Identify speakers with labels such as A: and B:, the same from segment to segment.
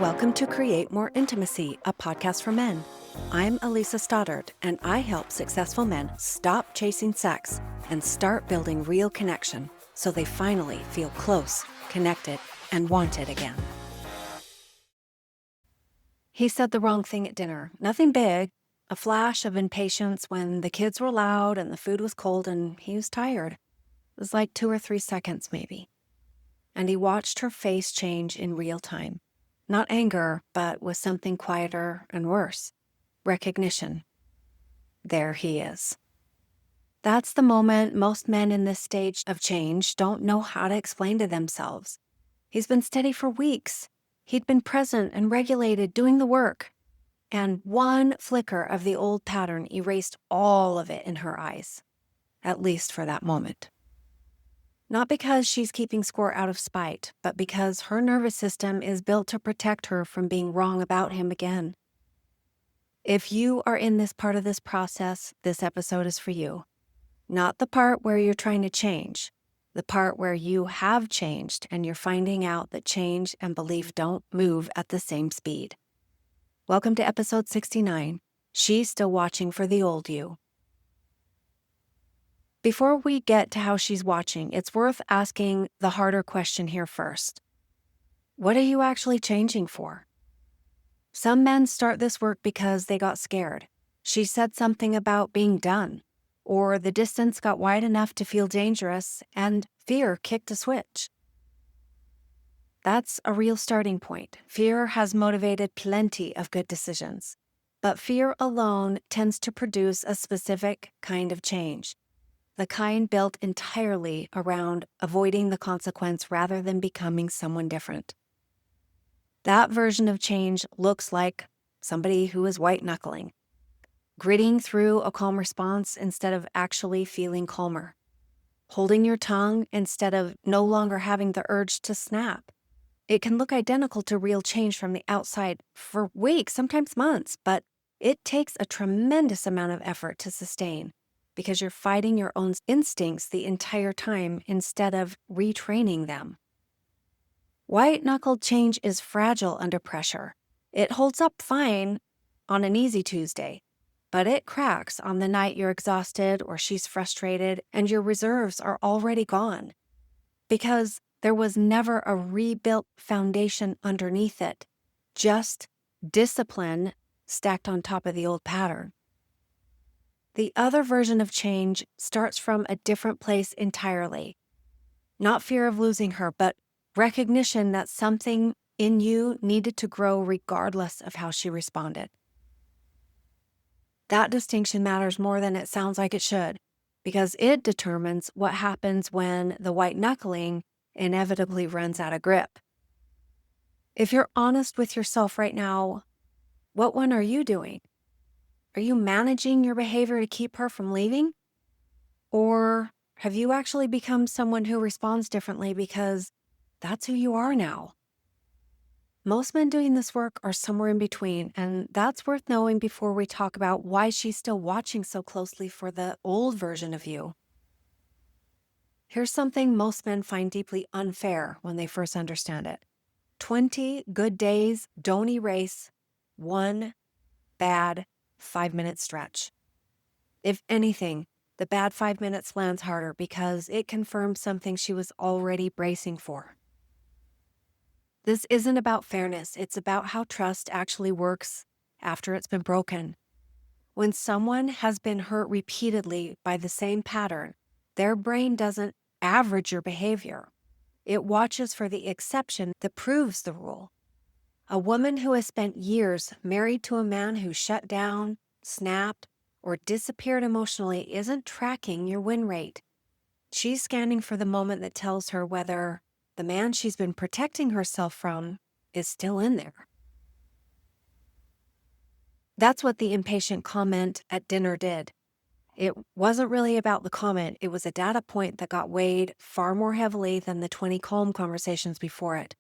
A: Welcome to Create More Intimacy, a podcast for men. I'm Elisa Stoddard, and I help successful men stop chasing sex and start building real connection so they finally feel close, connected, and wanted again. He said the wrong thing at dinner. Nothing big, a flash of impatience when the kids were loud and the food was cold and he was tired. It was like 2 or 3 seconds maybe. And he watched her face change in real time. Not anger, but with something quieter and worse. Recognition. There he is. That's the moment most men in this stage of change don't know how to explain to themselves. He's been steady for weeks. He'd been present and regulated, doing the work. And one flicker of the old pattern erased all of it in her eyes, at least for that moment. Not because she's keeping score out of spite, but because her nervous system is built to protect her from being wrong about him again. If you are in this part of this process, this episode is for you. Not the part where you're trying to change, the part where you have changed and you're finding out that change and belief don't move at the same speed. Welcome to episode 69. She's still watching for the old you. Before we get to how she's watching, it's worth asking the harder question here first. What are you actually changing for? Some men start this work because they got scared. She said something about being done, or the distance got wide enough to feel dangerous and fear kicked a switch. That's a real starting point. Fear has motivated plenty of good decisions, but fear alone tends to produce a specific kind of change. The kind built entirely around avoiding the consequence rather than becoming someone different. That version of change looks like somebody who is white-knuckling, gritting through a calm response instead of actually feeling calmer, holding your tongue instead of no longer having the urge to snap. It can look identical to real change from the outside for weeks, sometimes months, but it takes a tremendous amount of effort to sustain, because you're fighting your own instincts the entire time instead of retraining them. White-knuckled change is fragile under pressure. It holds up fine on an easy Tuesday, but it cracks on the night you're exhausted or she's frustrated and your reserves are already gone, because there was never a rebuilt foundation underneath it, just discipline stacked on top of the old pattern. The other version of change starts from a different place entirely. Not fear of losing her, but recognition that something in you needed to grow regardless of how she responded. That distinction matters more than it sounds like it should, because it determines what happens when the white-knuckling inevitably runs out of grip. If you're honest with yourself right now, what one are you doing? Are you managing your behavior to keep her from leaving? Or have you actually become someone who responds differently because that's who you are now? Most men doing this work are somewhere in between, and that's worth knowing before we talk about why she's still watching so closely for the old version of you. Here's something most men find deeply unfair when they first understand it. 20 good days don't erase one bad 5-minute stretch. If anything, the bad 5 minutes lands harder because it confirms something she was already bracing for. This isn't about fairness, it's about how trust actually works after it's been broken. When someone has been hurt repeatedly by the same pattern, their brain doesn't average your behavior. It watches for the exception that proves the rule. A woman who has spent years married to a man who shut down, snapped, or disappeared emotionally isn't tracking your win rate. She's scanning for the moment that tells her whether the man she's been protecting herself from is still in there. That's what the impatient comment at dinner did. It wasn't really about the comment. It was a data point that got weighed far more heavily than the 20 calm conversations before it,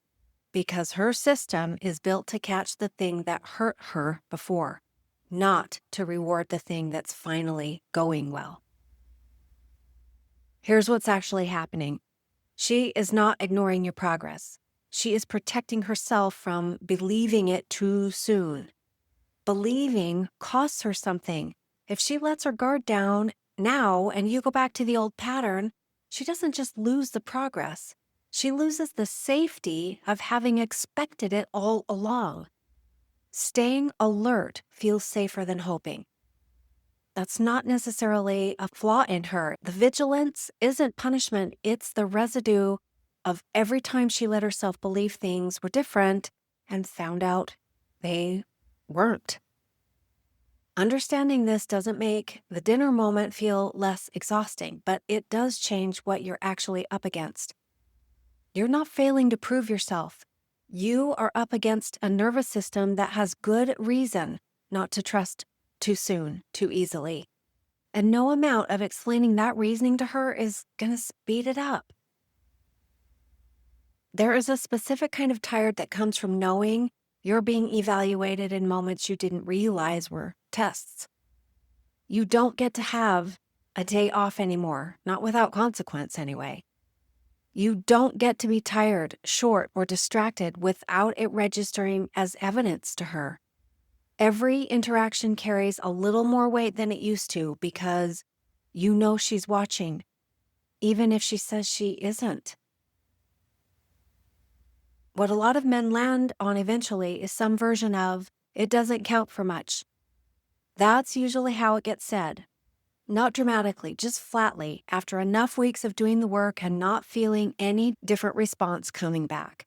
A: because her system is built to catch the thing that hurt her before, not to reward the thing that's finally going well. Here's what's actually happening. She is not ignoring your progress. She is protecting herself from believing it too soon. Believing costs her something. If she lets her guard down now and you go back to the old pattern, she doesn't just lose the progress. She loses the safety of having expected it all along. Staying alert feels safer than hoping. That's not necessarily a flaw in her. The vigilance isn't punishment, it's the residue of every time she let herself believe things were different and found out they weren't. Understanding this doesn't make the dinner moment feel less exhausting, but it does change what you're actually up against. You're not failing to prove yourself. You are up against a nervous system that has good reason not to trust too soon, too easily. And no amount of explaining that reasoning to her is going to speed it up. There is a specific kind of tired that comes from knowing you're being evaluated in moments you didn't realize were tests. You don't get to have a day off anymore, not without consequence anyway. You don't get to be tired, short, or distracted without it registering as evidence to her. Every interaction carries a little more weight than it used to because you know she's watching, even if she says she isn't. What a lot of men land on eventually is some version of, it doesn't count for much. That's usually how it gets said. Not dramatically, just flatly, after enough weeks of doing the work and not feeling any different response coming back.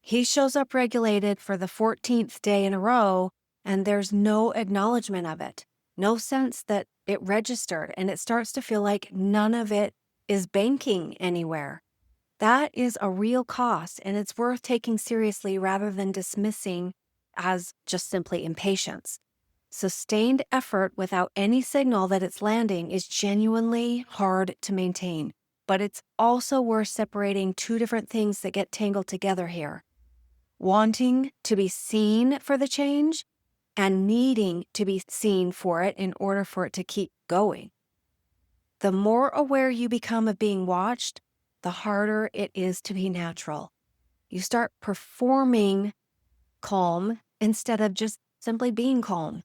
A: He shows up regulated for the 14th day in a row, and there's no acknowledgement of it, no sense that it registered, and it starts to feel like none of it is banking anywhere. That is a real cost, and it's worth taking seriously rather than dismissing as just simply impatience. Sustained effort without any signal that it's landing is genuinely hard to maintain, but it's also worth separating two different things that get tangled together here. Wanting to be seen for the change and needing to be seen for it in order for it to keep going. The more aware you become of being watched, the harder it is to be natural. You start performing calm instead of just simply being calm.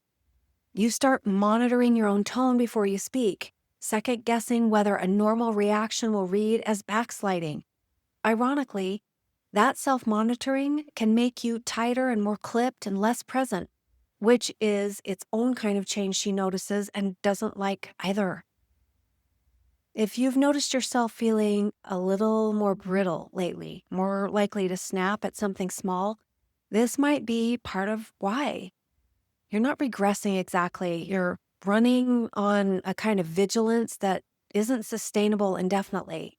A: You start monitoring your own tone before you speak, second guessing whether a normal reaction will read as backsliding. Ironically, that self-monitoring can make you tighter and more clipped and less present, which is its own kind of change she notices and doesn't like either. If you've noticed yourself feeling a little more brittle lately, more likely to snap at something small, this might be part of why. You're not regressing exactly. You're running on a kind of vigilance that isn't sustainable indefinitely.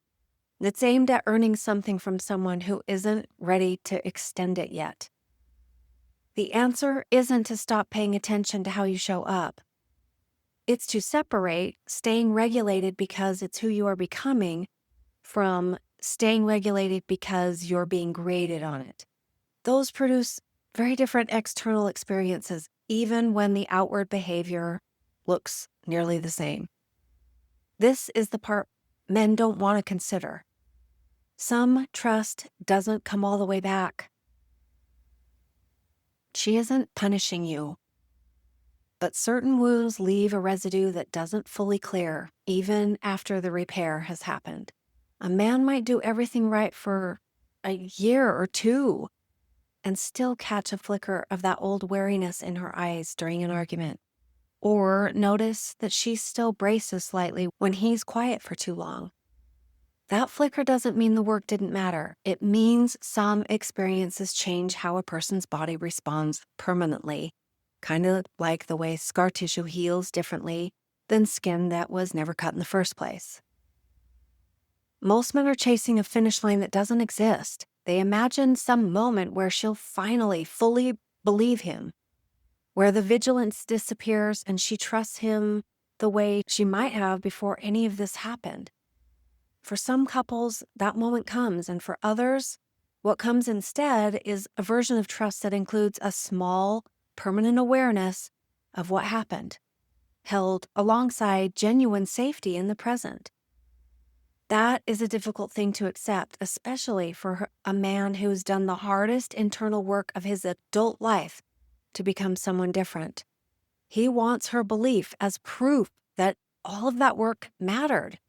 A: It's aimed at earning something from someone who isn't ready to extend it yet. The answer isn't to stop paying attention to how you show up. It's to separate staying regulated because it's who you are becoming from staying regulated because you're being graded on it. Those produce very different external experiences, even when the outward behavior looks nearly the same. This is the part men don't want to consider. Some trust doesn't come all the way back. She isn't punishing you, but certain wounds leave a residue that doesn't fully clear, even after the repair has happened. A man might do everything right for a year or two and still catch a flicker of that old wariness in her eyes during an argument, or notice that she still braces slightly when he's quiet for too long. That flicker doesn't mean the work didn't matter. It means some experiences change how a person's body responds permanently, kind of like the way scar tissue heals differently than skin that was never cut in the first place. Most men are chasing a finish line that doesn't exist. They imagine some moment where she'll finally fully believe him, where the vigilance disappears and she trusts him the way she might have before any of this happened. For some couples, that moment comes, and for others, what comes instead is a version of trust that includes a small, permanent awareness of what happened, held alongside genuine safety in the present. That is a difficult thing to accept, especially for a man who's done the hardest internal work of his adult life to become someone different. He wants her belief as proof that all of that work mattered.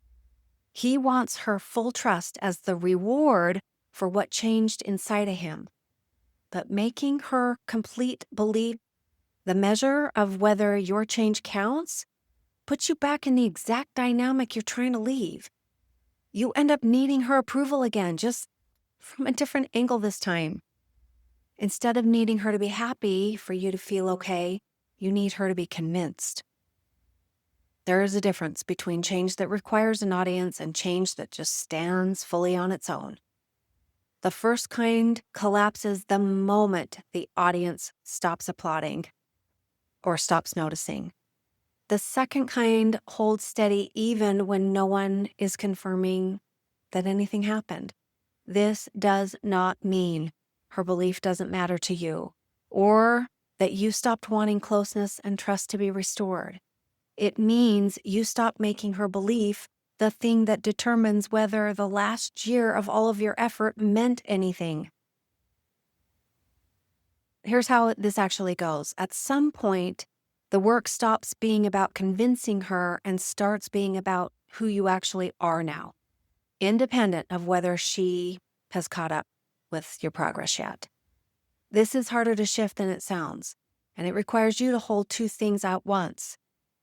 A: He wants her full trust as the reward for what changed inside of him. But making her complete belief the measure of whether your change counts puts you back in the exact dynamic you're trying to leave. You end up needing her approval again, just from a different angle this time. Instead of needing her to be happy for you to feel okay, you need her to be convinced. There is a difference between change that requires an audience and change that just stands fully on its own. The first kind collapses the moment the audience stops applauding or stops noticing. The second kind holds steady even when no one is confirming that anything happened. This does not mean her belief doesn't matter to you or that you stopped wanting closeness and trust to be restored. It means you stopped making her belief the thing that determines whether the last year of all of your effort meant anything. Here's how this actually goes. At some point, the work stops being about convincing her and starts being about who you actually are now, independent of whether she has caught up with your progress yet. This is harder to shift than it sounds, and it requires you to hold two things at once.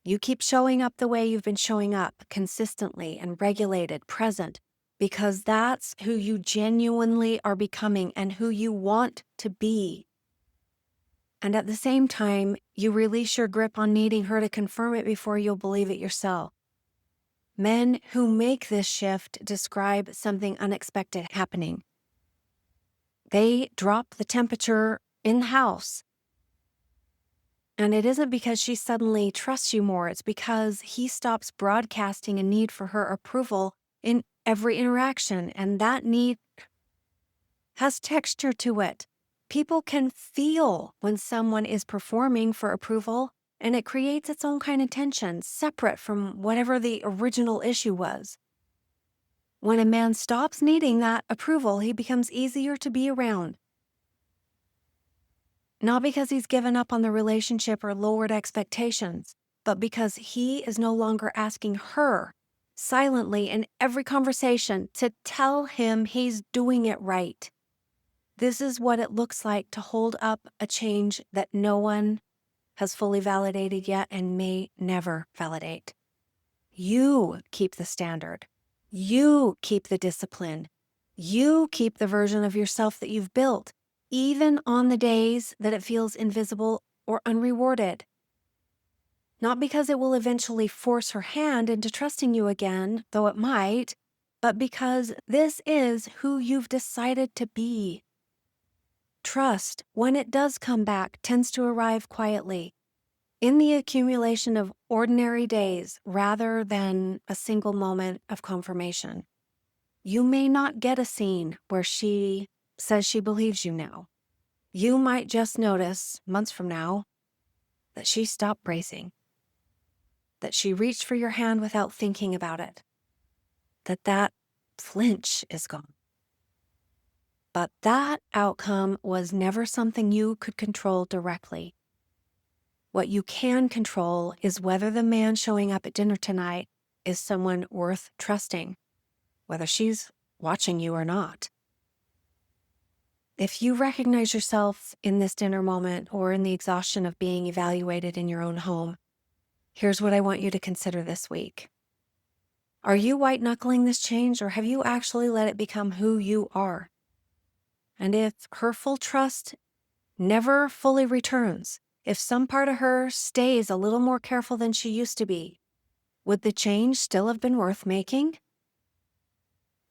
A: You keep showing up the way you've been showing up, consistently and regulated, present, because that's who you genuinely are becoming and who you want to be. And at the same time, you release your grip on needing her to confirm it before you'll believe it yourself. Men who make this shift describe something unexpected happening. They drop the temperature in the house. And it isn't because she suddenly trusts you more. It's because he stops broadcasting a need for her approval in every interaction. And that need has texture to it. People can feel when someone is performing for approval, and it creates its own kind of tension, separate from whatever the original issue was. When a man stops needing that approval, he becomes easier to be around. Not because he's given up on the relationship or lowered expectations, but because he is no longer asking her silently in every conversation to tell him he's doing it right. This is what it looks like to hold up a change that no one has fully validated yet and may never validate. You keep the standard. You keep the discipline. You keep the version of yourself that you've built, even on the days that it feels invisible or unrewarded. Not because it will eventually force her hand into trusting you again, though it might, but because this is who you've decided to be. Trust, when it does come back, tends to arrive quietly, in the accumulation of ordinary days rather than a single moment of confirmation. You may not get a scene where she says she believes you now. You might just notice, months from now, that she stopped bracing, that she reached for your hand without thinking about it, that flinch is gone. But that outcome was never something you could control directly. What you can control is whether the man showing up at dinner tonight is someone worth trusting, whether she's watching you or not. If you recognize yourself in this dinner moment or in the exhaustion of being evaluated in your own home, here's what I want you to consider this week. Are you white-knuckling this change, or have you actually let it become who you are? And if her full trust never fully returns, if some part of her stays a little more careful than she used to be, would the change still have been worth making?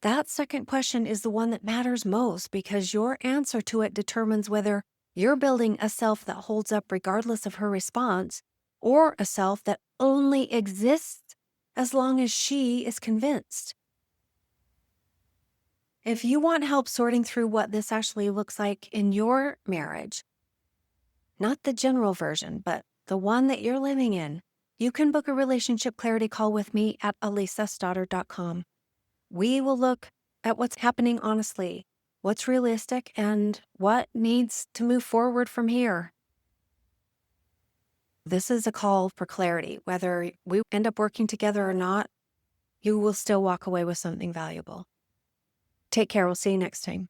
A: That second question is the one that matters most, because your answer to it determines whether you're building a self that holds up regardless of her response, or a self that only exists as long as she is convinced. If you want help sorting through what this actually looks like in your marriage, not the general version, but the one that you're living in, you can book a relationship clarity call with me at alisasstoddard.com. We will look at what's happening honestly, what's realistic, and what needs to move forward from here. This is a call for clarity. Whether we end up working together or not, you will still walk away with something valuable. Take care. We'll see you next time.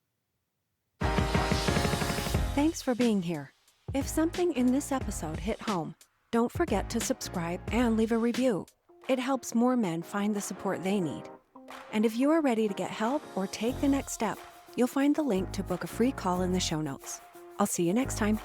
A: Thanks for being here. If something in this episode hit home, don't forget to subscribe and leave a review. It helps more men find the support they need. And if you are ready to get help or take the next step, you'll find the link to book a free call in the show notes. I'll see you next time.